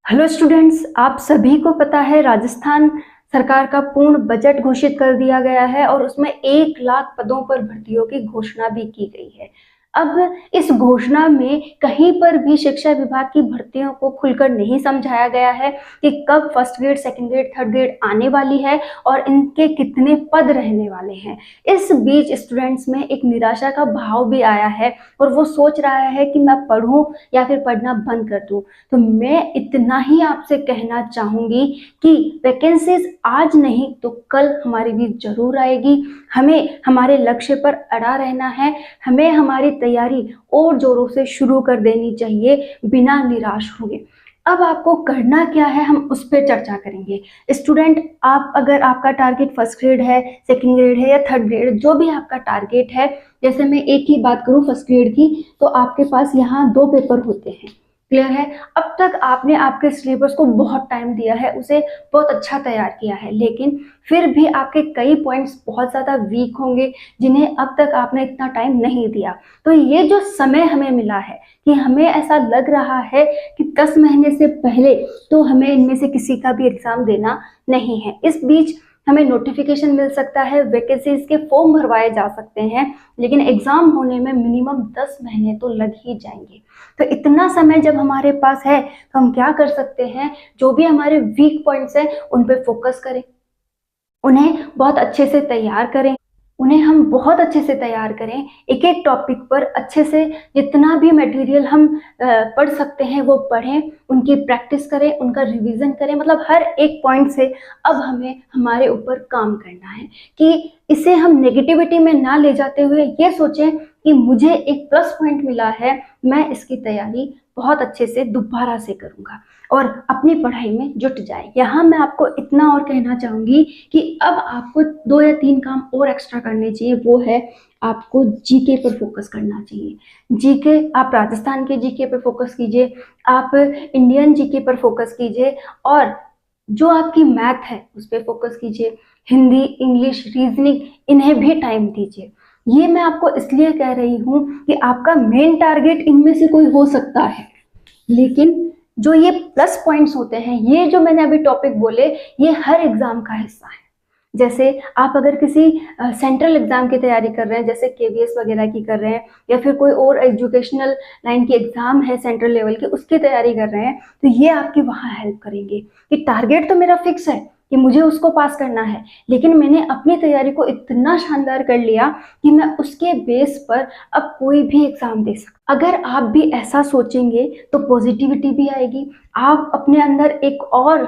Hello students, आप सभी को पता है राजस्थान सरकार का पूर्ण बजट घोषित कर दिया गया है और उसमें 1 लाख पदों पर भर्तियों की घोषणा भी की गई है। अब इस घोषणा में कहीं पर भी शिक्षा विभाग की भर्तियों को खुलकर नहीं समझाया गया है कि कब first grade, second grade, third grade आने वाली है और इनके कितने पद रहने वाले हैं। इस बीच स्टूडेंट्स में एक निराशा का भाव भी आया है और वो सोच रहा है कि मैं पढ़ूं या फिर पढ़ना बंद कर दूं। तो मैं इतना ही आपसे कहना चाहूंगी कि वैकेंसीज आज नहीं तो कल हमारी भी जरूर आएगी। हमें हमारे लक्ष्य पर अड़ा रहना है। हमें हमारी तैयारी और जोरों से शुरू कर देनी चाहिए बिना निराश हुए। अब आपको करना क्या है, हम उस पर चर्चा करेंगे। स्टूडेंट, आप अगर आपका टारगेट फर्स्ट ग्रेड है, सेकंड ग्रेड है या थर्ड ग्रेड, जो भी आपका टारगेट है, जैसे मैं एक ही बात करूं फर्स्ट ग्रेड की, तो आपके पास यहाँ 2 पेपर होते हैं। क्लियर है? अब तक आपने आपके सिलेबस को बहुत टाइम दिया है, उसे बहुत अच्छा तैयार किया है, लेकिन फिर भी आपके कई पॉइंट्स बहुत ज़्यादा वीक होंगे जिन्हें अब तक आपने इतना टाइम नहीं दिया। तो ये जो समय हमें मिला है कि हमें ऐसा लग रहा है कि 10 महीने से पहले तो हमें इनमें से किसी का भी एग्जाम देना नहीं है। इस बीच हमें नोटिफिकेशन मिल सकता है, वैकेंसीज के फॉर्म भरवाए जा सकते हैं, लेकिन एग्जाम होने में मिनिमम 10 महीने तो लग ही जाएंगे। तो इतना समय जब हमारे पास है तो हम क्या कर सकते हैं, जो भी हमारे वीक पॉइंट्स हैं उन पे फोकस करें, उन्हें बहुत अच्छे से तैयार करें, उन्हें हम बहुत अच्छे से तैयार करें। एक एक टॉपिक पर अच्छे से जितना भी मटेरियल हम पढ़ सकते हैं वो पढ़ें, उनकी प्रैक्टिस करें, उनका रिवीजन करें। मतलब हर एक पॉइंट से अब हमें हमारे ऊपर काम करना है कि इसे हम नेगेटिविटी में ना ले जाते हुए ये सोचें कि मुझे एक प्लस पॉइंट मिला है, मैं इसकी तैयारी बहुत अच्छे से दोबारा से करूंगा और अपनी पढ़ाई में जुट जाए। यहाँ मैं आपको इतना और कहना चाहूंगी कि अब आपको 2 या 3 काम और एक्स्ट्रा करने चाहिए। वो है, आपको जीके पर फोकस करना चाहिए। जीके, आप राजस्थान के जीके पर फोकस कीजिए, आप इंडियन जीके पर फोकस कीजिए और जो आपकी मैथ है उस पर फोकस कीजिए। हिंदी, इंग्लिश, रीजनिंग, इन्हें भी टाइम दीजिए। ये मैं आपको इसलिए कह रही हूँ कि आपका मेन टारगेट इनमें से कोई हो सकता है, लेकिन जो ये प्लस पॉइंट्स होते हैं, ये जो मैंने अभी टॉपिक बोले, ये हर एग्जाम का हिस्सा है। जैसे आप अगर किसी सेंट्रल एग्जाम की तैयारी कर रहे हैं, जैसे केवीएस वगैरह की कर रहे हैं, या फिर कोई और एजुकेशनल लाइन की एग्जाम है सेंट्रल लेवल की, उसकी तैयारी कर रहे हैं, तो ये आपकी वहाँ हेल्प करेंगे कि टारगेट तो मेरा फिक्स है कि मुझे उसको पास करना है, लेकिन मैंने अपनी तैयारी को इतना शानदार कर लिया कि मैं उसके बेस पर अब कोई भी एग्जाम दे सकता। अगर आप भी ऐसा सोचेंगे तो पॉजिटिविटी भी आएगी, आप अपने अंदर एक और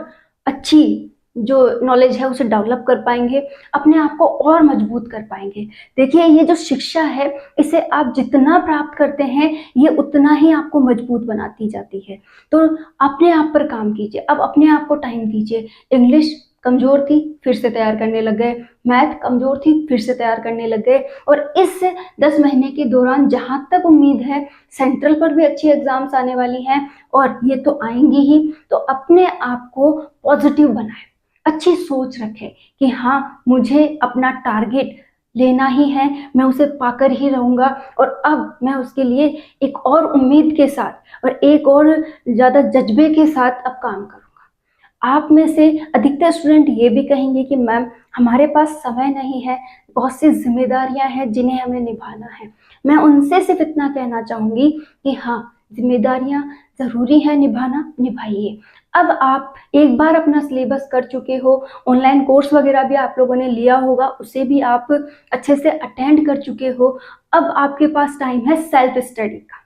अच्छी जो नॉलेज है उसे डेवलप कर पाएंगे, अपने आप को और मजबूत कर पाएंगे। देखिए, ये जो शिक्षा है, इसे आप जितना प्राप्त करते हैं ये उतना ही आपको मजबूत बनाती जाती है। तो अपने आप पर काम कीजिए, अब अपने आप को टाइम दीजिए। इंग्लिश कमजोर थी, फिर से तैयार करने लग गए, मैथ कमजोर थी, फिर से तैयार करने लग गए, और इस 10 महीने के दौरान जहां तक उम्मीद है सेंट्रल पर भी अच्छी एग्जाम्स आने वाली हैं और ये तो आएंगी ही। तो अपने आप को पॉजिटिव बनाए, अच्छी सोच रखें कि हाँ, मुझे अपना टारगेट लेना ही है, मैं उसे पाकर ही रहूंगा और अब मैं उसके लिए एक और उम्मीद के साथ और एक और ज्यादा जज्बे के साथ अब काम करूंगा। आप में से अधिकतर स्टूडेंट ये भी कहेंगे कि मैम, हमारे पास समय नहीं है, बहुत सी जिम्मेदारियां हैं जिन्हें हमें निभाना है। मैं उनसे सिर्फ इतना कहना चाहूंगी कि हाँ, जिम्मेदारियां जरूरी है निभाना, निभाइए। अब आप एक बार अपना सिलेबस कर चुके हो, ऑनलाइन कोर्स वगैरह भी आप लोगों ने लिया होगा, उसे भी आप अच्छे से अटेंड कर चुके हो। अब आपके पास टाइम है सेल्फ स्टडी का।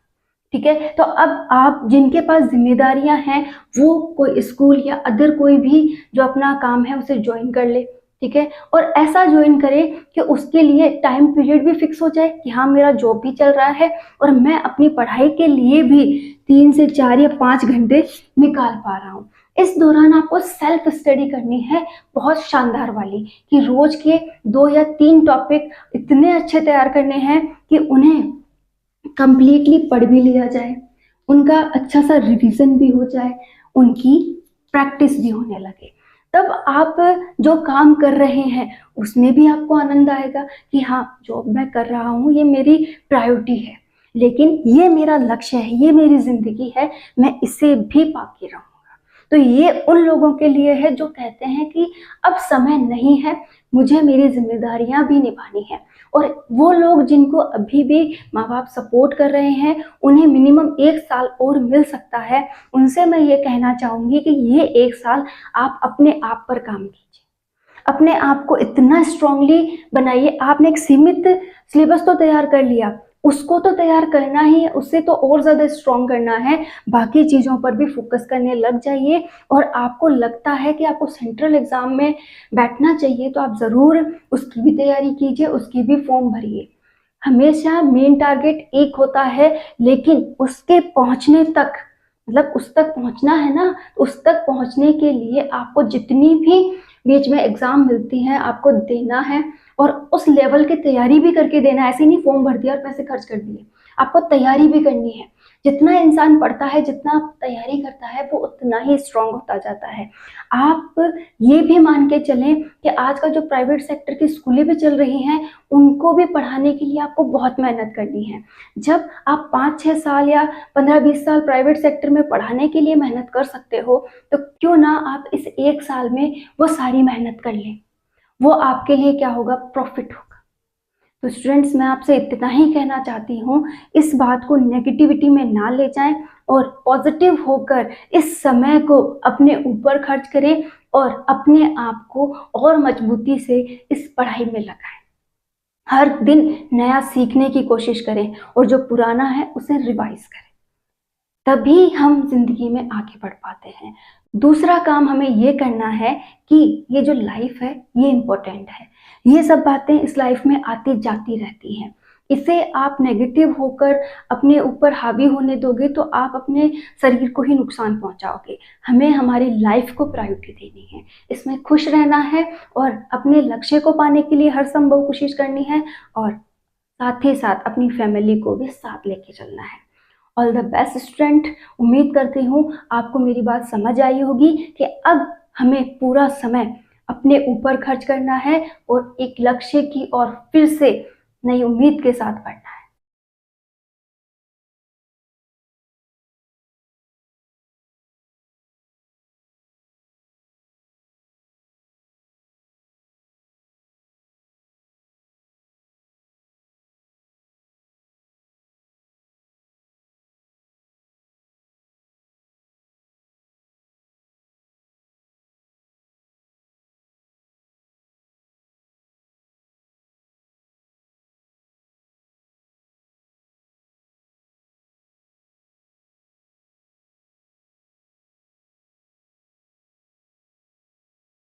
ठीक है, तो अब आप जिनके पास जिम्मेदारियां हैं वो कोई स्कूल या अदर कोई भी जो अपना काम है उसे ज्वाइन कर ले। ठीक है, और ऐसा ज्वाइन करें कि उसके लिए टाइम पीरियड भी फिक्स हो जाए कि हाँ, मेरा जॉब भी चल रहा है और मैं अपनी पढ़ाई के लिए भी 3 से 4 या 5 घंटे निकाल पा रहा हूँ। इस दौरान आपको सेल्फ स्टडी करनी है, बहुत शानदार वाली, कि रोज के 2 या 3 टॉपिक इतने अच्छे तैयार करने हैं कि उन्हें कंप्लीटली पढ़ भी लिया जाए, उनका अच्छा सा रिवीजन भी हो जाए, उनकी प्रैक्टिस भी होने लगे। तब आप जो काम कर रहे हैं उसमें भी आपको आनंद आएगा कि हाँ, जो मैं कर रहा हूँ ये मेरी प्रायोरिटी है, लेकिन ये मेरा लक्ष्य है, ये मेरी जिंदगी है, मैं इसे भी पाके रहूंगा। तो ये उन लोगों के लिए है जो कहते हैं कि अब समय नहीं है, मुझे मेरी ज़िम्मेदारियाँ भी निभानी है। और वो लोग जिनको अभी भी माँ-बाप सपोर्ट कर रहे हैं, उन्हें मिनिमम 1 साल और मिल सकता है। उनसे मैं ये कहना चाहूँगी कि ये 1 साल आप अपने आप पर काम कीजिए। अपने आप को इतना स्ट्रांगली बनाइए। आपने एक सीमित सिलेबस तो तैयार कर लिया, उसको तो तैयार करना ही है, उससे तो और ज़्यादा स्ट्रांग करना है। बाकी चीज़ों पर भी फोकस करने लग जाइए। और आपको लगता है कि आपको सेंट्रल एग्ज़ाम में बैठना चाहिए, तो आप ज़रूर उसकी भी तैयारी कीजिए, उसकी भी फॉर्म भरिए। हमेशा मेन टारगेट एक होता है, लेकिन उसके पहुँचने तक, मतलब उस तक पहुँचना है ना, तो उस तक पहुँचने के लिए आपको जितनी भी बीच में एग्ज़ाम मिलती हैं, आपको देना है और उस लेवल की तैयारी भी करके देना है। ऐसे नहीं फॉर्म भर दिया और पैसे खर्च कर दिए, आपको तैयारी भी करनी है। जितना इंसान पढ़ता है, जितना तैयारी करता है, वो उतना ही स्ट्रांग होता जाता है। आप ये भी मान के चलें कि आज का जो प्राइवेट सेक्टर की स्कूलें भी चल रही हैं, उनको भी पढ़ाने के लिए आपको बहुत मेहनत करनी है। जब आप 5-6 साल या 15-20 साल प्राइवेट सेक्टर में पढ़ाने के लिए मेहनत कर सकते हो, तो क्यों ना आप इस 1 साल में वो सारी मेहनत कर लें। वो आपके लिए क्या होगा, प्रॉफिट होगा। तो स्टूडेंट्स, मैं आपसे इतना ही कहना चाहती हूँ, इस बात को नेगेटिविटी में ना ले जाएं और पॉजिटिव होकर इस समय को अपने ऊपर खर्च करें और अपने आप को और मजबूती से इस पढ़ाई में लगाएं। हर दिन नया सीखने की कोशिश करें और जो पुराना है उसे रिवाइज करें। तभी हम ज़िंदगी में आगे बढ़ पाते हैं। दूसरा काम हमें ये करना है कि ये जो लाइफ है, ये इम्पोर्टेंट है। ये सब बातें इस लाइफ में आती-जाती रहती हैं। इसे आप नेगेटिव होकर अपने ऊपर हावी होने दोगे तो आप अपने शरीर को ही नुकसान पहुँचाओगे। हमें हमारी लाइफ को प्रायोरिटी देनी है, इसमें खुश रहना है और अपने लक्ष्य को पाने के लिए हर संभव कोशिश करनी है और साथ ही साथ अपनी फैमिली को भी साथ लेके चलना है। All the best student. उम्मीद करती हूँ आपको मेरी बात समझ आई होगी कि अब हमें पूरा समय अपने ऊपर खर्च करना है और एक लक्ष्य की और फिर से नई उम्मीद के साथ बढ़ना है।